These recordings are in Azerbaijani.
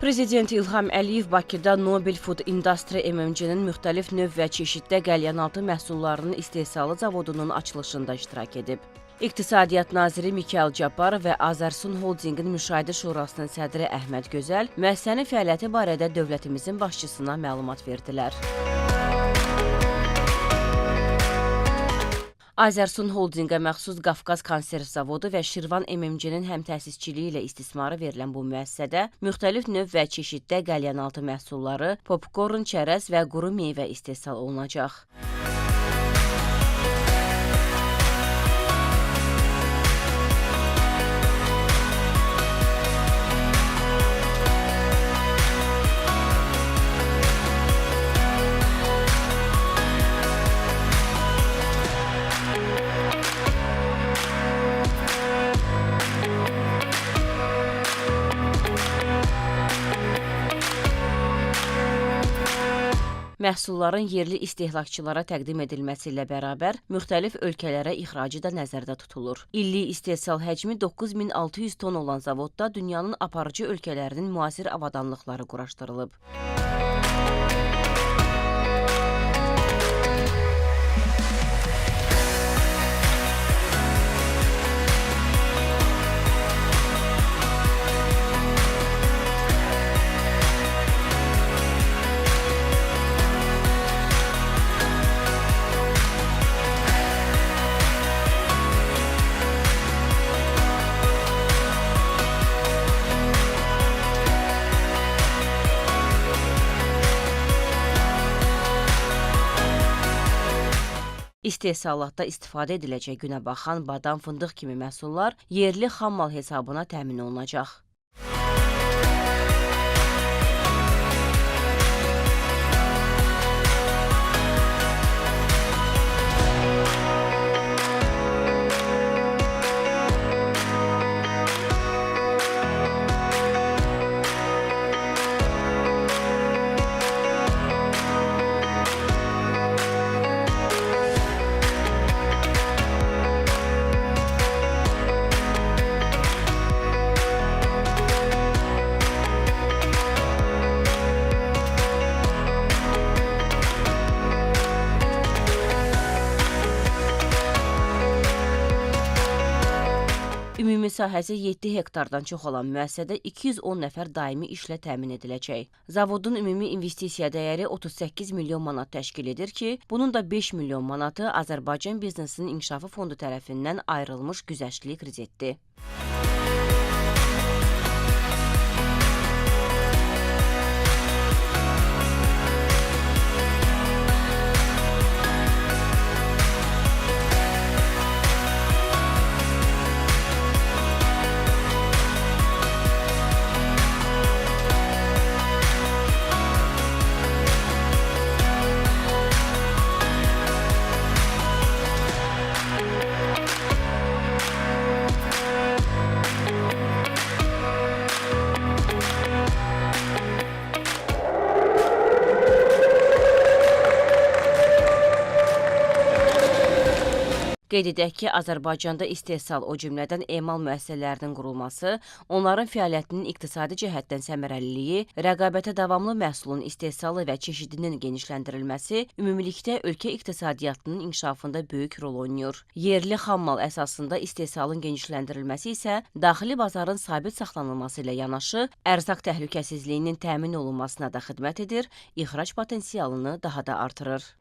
Prezident İlham Əliyev Bakıda Nobel Food Industry MMC-nin müxtəlif növ və çeşiddə qəlyanaltı məhsullarının istehsalı zavodunun açılışında iştirak edib. İqtisadiyyat naziri Mikayıl Cabbar və Azərsun Holdingin Müşahidə Şurasının sədri Əhməd Gözəl müəssisənin fəaliyyəti barədə dövlətimizin başçısına məlumat verdilər. Azərsun Holdinqə məxsus Qafqaz Konserv Zavodu və Şirvan MMC-nin həmtəsisçiliyi ilə istismara verilən bu müəssisədə müxtəlif növ və çeşiddə qəlyanaltı məhsulları, popkorn, çərəz və quru meyvə istehsal olunacaq. Məhsulların yerli istehlakçılara təqdim edilməsi ilə bərabər müxtəlif ölkələrə ixracı da nəzərdə tutulur. İllik istehsal həcmi 9600 ton olan zavodda dünyanın aparıcı ölkələrinin müasir avadanlıqları quraşdırılıb. İstehsalatda istifadə ediləcək günə baxan badam, fındıq kimi məhsullar yerli xammal hesabına təmin olunacaq. Ümumi sahəsi 7 hektardan çox olan müəssisədə 210 nəfər daimi işlə təmin ediləcək. Zavodun ümumi investisiya dəyəri 38 milyon manat təşkil edir ki, bunun da 5 milyon manatı Azərbaycan Biznesinin İnkişafı Fondu tərəfindən ayrılmış güzəştli kreditdir. Qeyd edək ki, Azərbaycanda istehsal, o cümlədən emal müəssisələrinin qurulması, onların fəaliyyətinin iqtisadi cəhətdən səmərəliliyi, rəqabətə davamlı məhsulun istehsalı və çeşidinin genişləndirilməsi ümumilikdə ölkə iqtisadiyyatının inkişafında böyük rol oynayır. Yerli xammal əsasında istehsalın genişləndirilməsi isə daxili bazarın sabit saxlanılması ilə yanaşı, ərzaq təhlükəsizliyinin təmin olunmasına da xidmət edir, ixrac potensialını daha da artırır.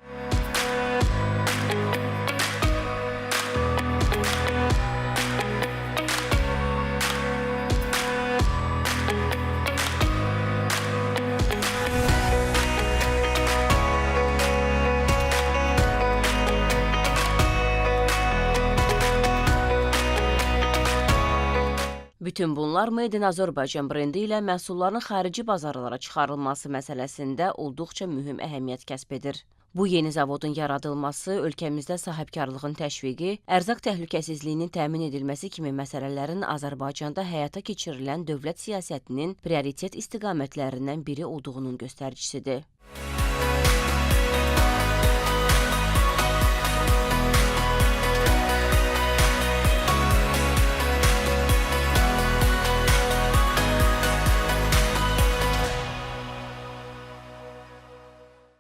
Bütün bunlar Made in Azərbaycan brendi ilə məhsulların xarici bazarlara çıxarılması məsələsində olduqca mühüm əhəmiyyət kəsb edir. Bu yeni zavodun yaradılması, ölkəmizdə sahibkarlığın təşviqi, ərzaq təhlükəsizliyinin təmin edilməsi kimi məsələlərin Azərbaycanda həyata keçirilən dövlət siyasətinin prioritet istiqamətlərindən biri olduğunun göstəricisidir.